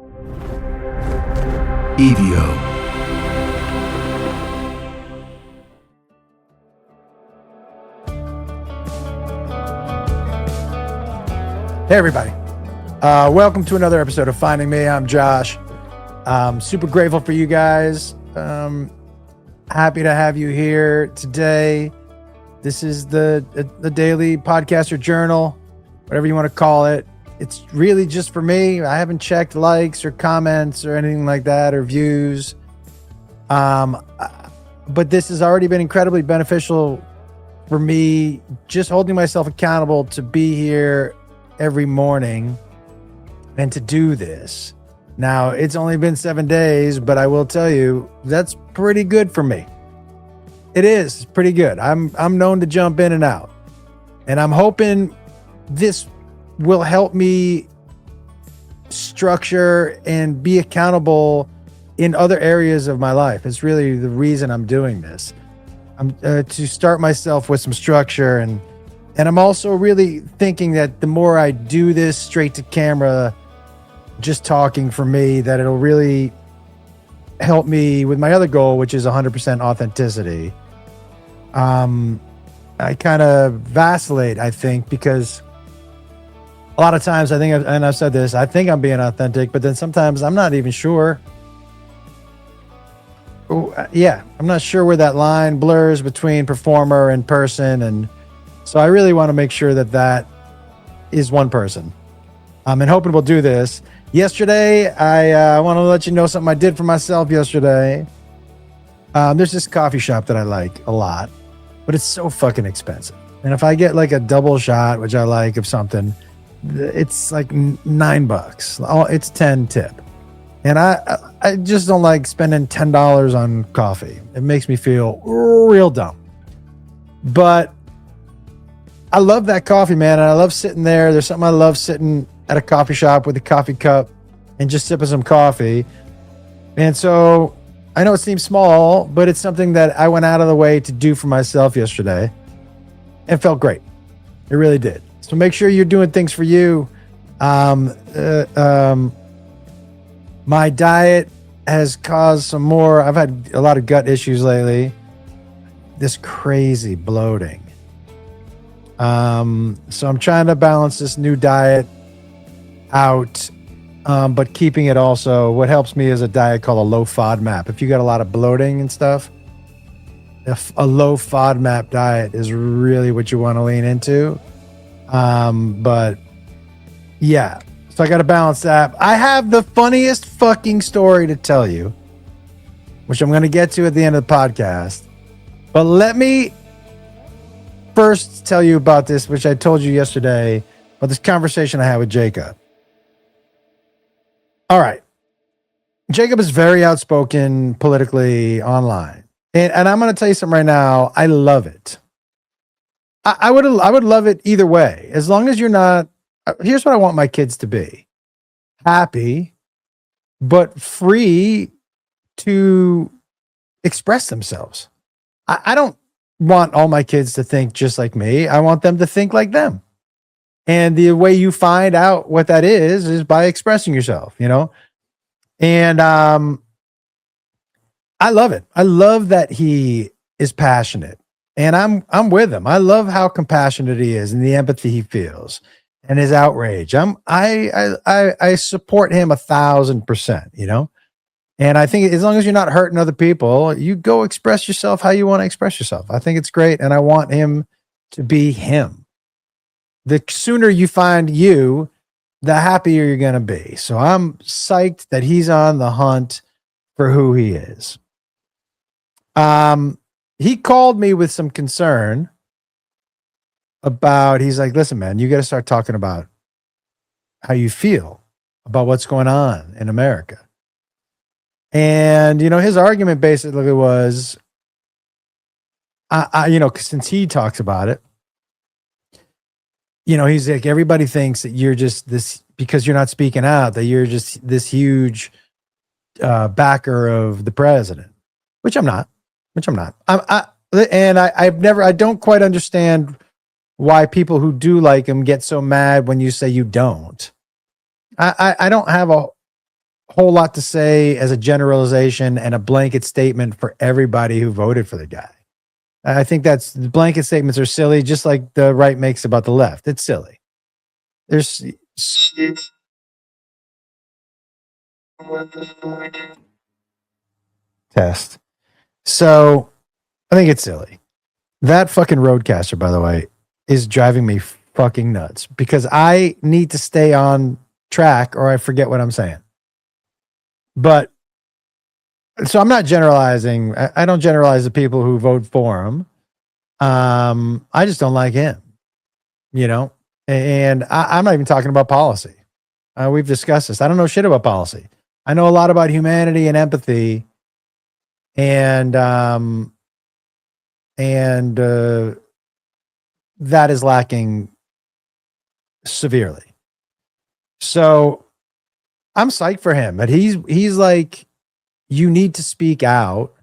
EVO. Hey everybody, welcome to another episode of Finding Me. I'm Josh. Super grateful for you guys. Happy to have you here today. This is the daily podcast or journal, whatever you want to call it. It's really just for me. I haven't checked likes or comments or anything like that or views. But this has already been incredibly beneficial for me, just holding myself accountable to be here every morning and to do this. Now, it's only been 7 days, but I will tell you, that's pretty good for me. It is pretty good. I'm known to jump in and out. And I'm hoping this will help me structure and be accountable in other areas of my life. It's really the reason I'm doing this. I'm to start myself with some structure, and I'm also really thinking that the more I do this straight to camera, just talking for me, that it'll really help me with my other goal, which is 100% authenticity. I kind of vacillate, I think, because a lot of times I've said this, I think I'm being authentic, but then sometimes I'm not even sure. I'm not sure where that line blurs between performer and person. And so I really want to make sure that is one person. And hoping we'll do this. Yesterday, I want to let you know something I did for myself yesterday. There's this coffee shop that I like a lot, but it's so fucking expensive. And if I get like a double shot, which I like of something, it's like $9. It's 10 tip. And I just don't like spending $10 on coffee. It makes me feel real dumb. But I love that coffee, man. And I love sitting there. There's something I love sitting at a coffee shop with a coffee cup and just sipping some coffee. And so I know it seems small, but it's something that I went out of the way to do for myself yesterday. And felt great. It really did. So make sure you're doing things for you. My diet has caused some more. I've had a lot of gut issues lately. This crazy bloating. So I'm trying to balance this new diet out, but keeping it also. What helps me is a diet called a low FODMAP. If you got a lot of bloating and stuff, a low FODMAP diet is really what you want to lean into. But yeah. So I got to balance that. I have the funniest fucking story to tell you, which I'm going to get to at the end of the podcast. But let me first tell you about this, which I told you yesterday, about this conversation I had with Jacob. All right. Jacob is very outspoken politically online. And I'm going to tell you something right now. I love it. I would love it either way. As long as you're not. Here's what I want my kids to be: happy, but free to express themselves. I don't want all my kids to think just like me. I want them to think like them. And the way you find out what that is by expressing yourself, you know? And I love it. I love that he is passionate. And I'm with him. I love how compassionate he is and the empathy he feels. And his outrage. I support him 1,000%, you know? And I think as long as you're not hurting other people, you go express yourself how you want to express yourself. I think it's great. And I want him to be him. The sooner you find you, the happier you're going to be. So I'm psyched that he's on the hunt for who he is. He called me with some concern about, he's like, listen, man, you got to start talking about how you feel about what's going on in America. And, you know, his argument basically was, you know, since he talks about it, you know, he's like, everybody thinks that you're just this, because you're not speaking out, that you're just this huge backer of the president, which I'm not. I don't quite understand why people who do like him get so mad when you say you don't. I don't have whole lot to say as a generalization and a blanket statement for everybody who voted for the guy. I think that's blanket statements are silly, just like the right makes about the left. It's silly. There's test. So I think it's silly. That fucking roadcaster, by the way, is driving me fucking nuts because I need to stay on track or I forget what I'm saying. But so I'm not generalizing. I don't generalize the people who vote for him. I just don't like him, you know, and I'm not even talking about policy. We've discussed this. I don't know shit about policy. I know a lot about humanity and empathy, and that is lacking severely. So I'm psyched for him, but he's like, you need to speak out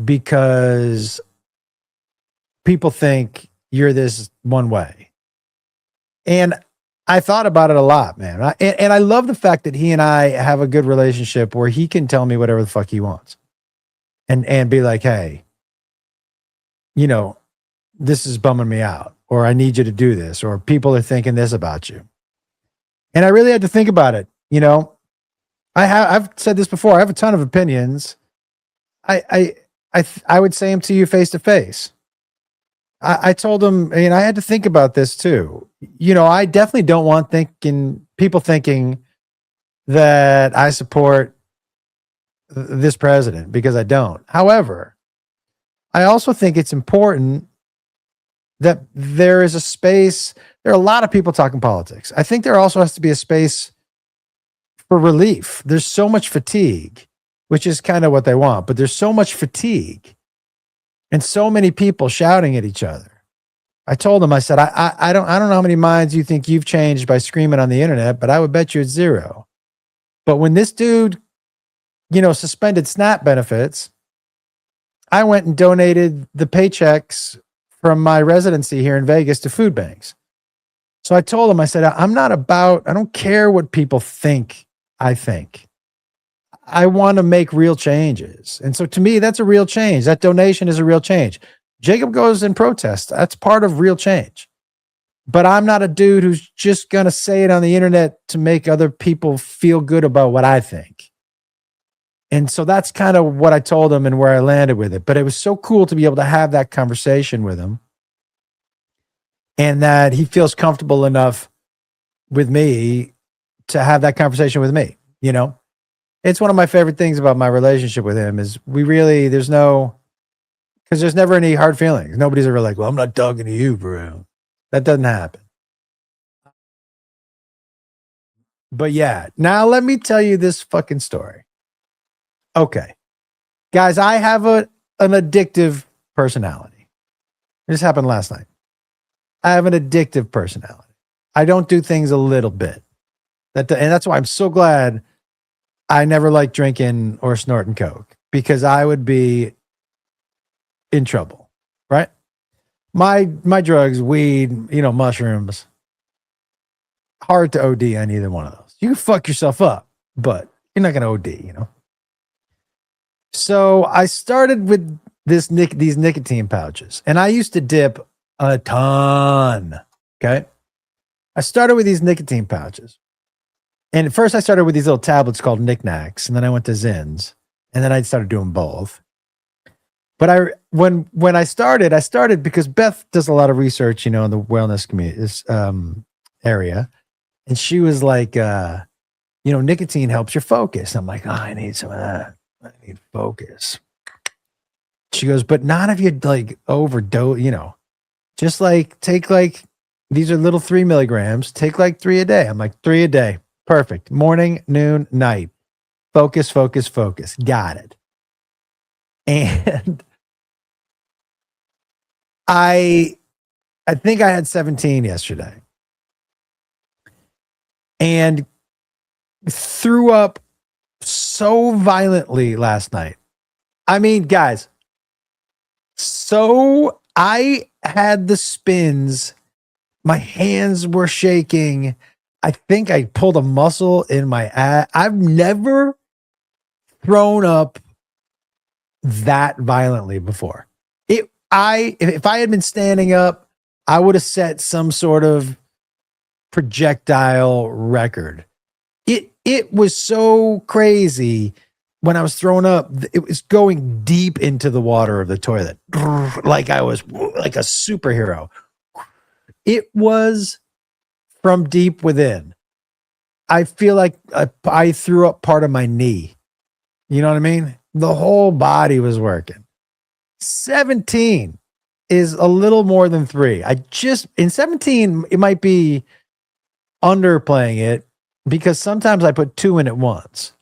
because people think you're this one way. And I thought about it a lot, man. And I love the fact that he and I have a good relationship where he can tell me whatever the fuck he wants and be like, hey, you know, this is bumming me out, or I need you to do this, or people are thinking this about you. And I really had to think about it. You know, I've said this before. I have a ton of opinions. I would say them to you face to face. I told him, and I had to think about this too. You know, I definitely don't want people thinking that I support this president because I don't. However, I also think it's important that there is a space. There are a lot of people talking politics. I think there also has to be a space for relief. There's so much fatigue, which is kind of what they want, but there's so much fatigue and so many people shouting at each other. I told him, I said, I don't know how many minds you think you've changed by screaming on the internet, but I would bet you it's zero. But when this dude, you know, suspended SNAP benefits, I went and donated the paychecks from my residency here in Vegas to food banks. So I told him, I said, I don't care what people think I think. I want to make real changes. And so to me, that's a real change. That donation is a real change. Jacob goes and protests. That's part of real change. But I'm not a dude who's just going to say it on the internet to make other people feel good about what I think. And so that's kind of what I told him and where I landed with it. But it was so cool to be able to have that conversation with him and that he feels comfortable enough with me to have that conversation with me, you know? It's one of my favorite things about my relationship with him is because there's never any hard feelings. Nobody's ever like, well, I'm not talking to you, bro. That doesn't happen. But yeah, now let me tell you this fucking story. Okay. Guys, I have an addictive personality. This happened last night. I have an addictive personality. I don't do things a little bit. And that's why I'm so glad I never liked drinking or snorting coke because I would be in trouble, right? My drugs, weed, you know, mushrooms, hard to OD on either one of those. You can fuck yourself up, but you're not going to OD, you know? So I started with these nicotine pouches, and I used to dip a ton, okay? I started with these nicotine pouches. And at first I started with these little tablets called knickknacks, and then I went to Zins, and then I started doing both. But when I started because Beth does a lot of research, you know, in the wellness community area, and she was like, you know, nicotine helps your focus. I'm like, oh, I need some of that. I need focus. She goes, but not if you like overdose, you know, just like take like these are little 3 milligrams. Take like 3 a day. I'm like 3 a day. Perfect. Morning, noon, night. Focus, focus, focus. Got it. And I think I had 17 yesterday. And threw up so violently last night. I mean, guys, so I had the spins. My hands were shaking. I think I pulled a muscle in my ass. I've never thrown up that violently before. If I had been standing up, I would have set some sort of projectile record. It was so crazy when I was thrown up. It was going deep into the water of the toilet, like I was like a superhero. It was from deep within. I feel like I threw up part of my knee. You know what I mean? The whole body was working. 17 is a little more than 3. In 17, it might be underplaying it because sometimes I put 2 in at once.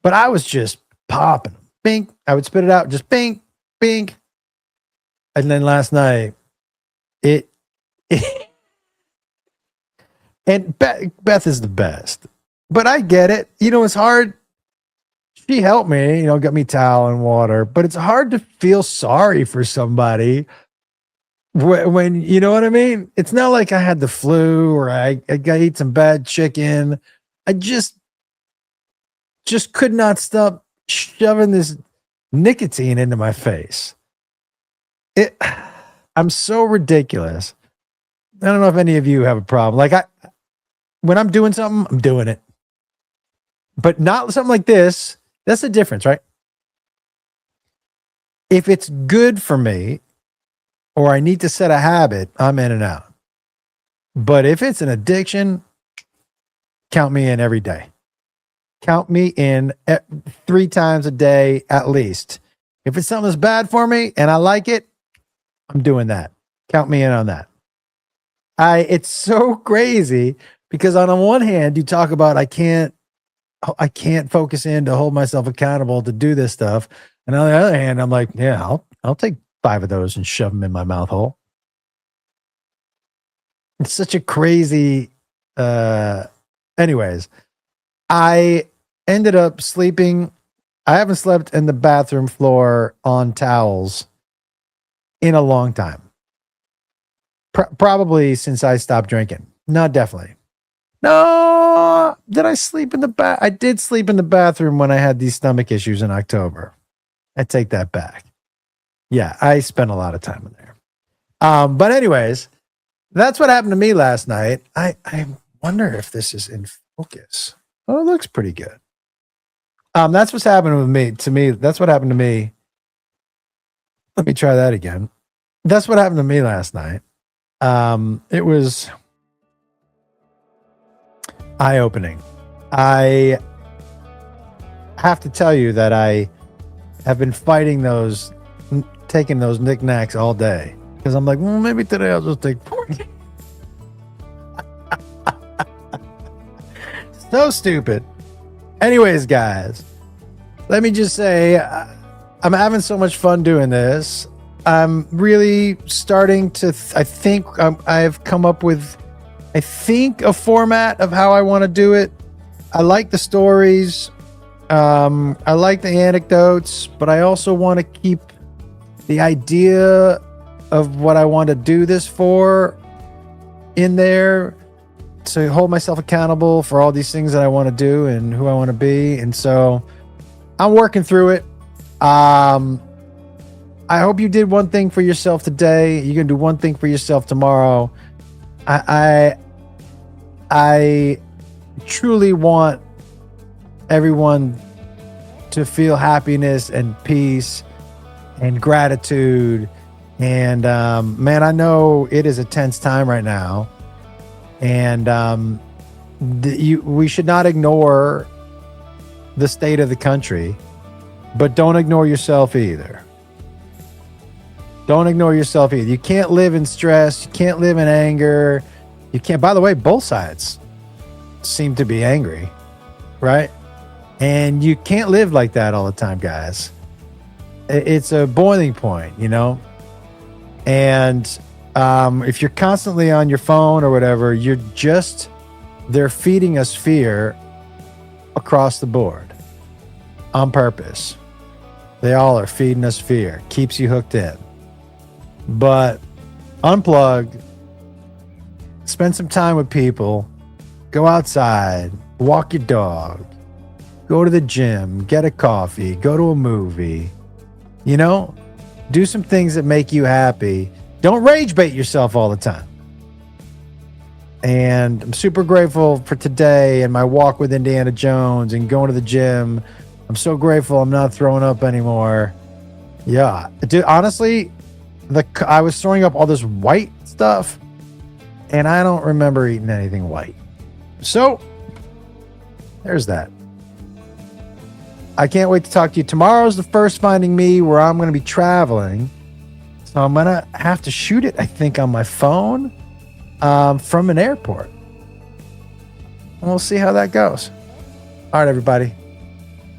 But I was just popping them. Bink. I would spit it out, just bink, bink. And then last night, it and Beth is the best. But I get it. You know, it's hard. She helped me, got me towel and water, but it's hard to feel sorry for somebody when you know what I mean? It's not like I had the flu or I got to eat some bad chicken. I just could not stop shoving this nicotine into my face. I'm so ridiculous. I don't know if any of you have a problem. Like when I'm doing something, I'm doing it. But not something like this. That's the difference, right? If it's good for me or I need to set a habit, I'm in and out. But if it's an addiction, count me in every day. Count me in 3 times a day at least. If it's something that's bad for me and I like it, I'm doing that. Count me in on that. It's so crazy because on the one hand, you talk about I can't focus in to hold myself accountable to do this stuff. And on the other hand, I'm like, yeah, I'll take 5 of those and shove them in my mouth hole. It's such a crazy, anyways, I ended up sleeping. I haven't slept in the bathroom floor on towels in a long time. Probably since I stopped drinking. No, definitely. No, did I sleep in the bath? I did sleep in the bathroom when I had these stomach issues in October. I take that back. Yeah, I spent a lot of time in there. But anyways, that's what happened to me last night. I wonder if this is in focus. Oh, it looks pretty good. That's what's happening with me. To me, that's what happened to me. Let me try that again. That's what happened to me last night. It was eye-opening. I have to tell you that I have been fighting taking those knickknacks all day because I'm like, well, maybe today I'll just take pork. So stupid. Anyways, guys, let me just say I'm having so much fun doing this. I'm really starting to, I think I've come up with, a format of how I want to do it. I like the stories. I like the anecdotes, but I also want to keep the idea of what I want to do this for in there to hold myself accountable for all these things that I want to do and who I want to be. And so I'm working through it. I hope you did one thing for yourself today. You can do one thing for yourself tomorrow. I truly want everyone to feel happiness and peace and gratitude. And man, I know it is a tense time right now. And we should not ignore the state of the country, but don't ignore yourself either. Don't ignore yourself either. You can't live in stress. You can't live in anger. You can't. By the way, both sides seem to be angry, right? And you can't live like that all the time, guys. It's a boiling point, And if you're constantly on your phone or whatever, they're feeding us fear across the board on purpose. They all are feeding us fear. Keeps you hooked in. But unplug, spend some time with people, Go outside, walk your dog, go to the gym, get a coffee, go to a movie. You know, do some things that make you happy. Don't rage bait yourself all the time. And I'm super grateful for today and my walk with Indiana Jones and going to the gym. I'm so grateful I'm not throwing up anymore. Yeah. Dude, honestly, I was throwing up all this white stuff and I don't remember eating anything white. So there's that. I can't wait to talk to you. Tomorrow's the first Finding Me where I'm going to be traveling. So I'm going to have to shoot it, I think, on my phone from an airport. And we'll see how that goes. All right, everybody.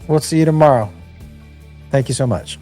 We'll see you tomorrow. Thank you so much.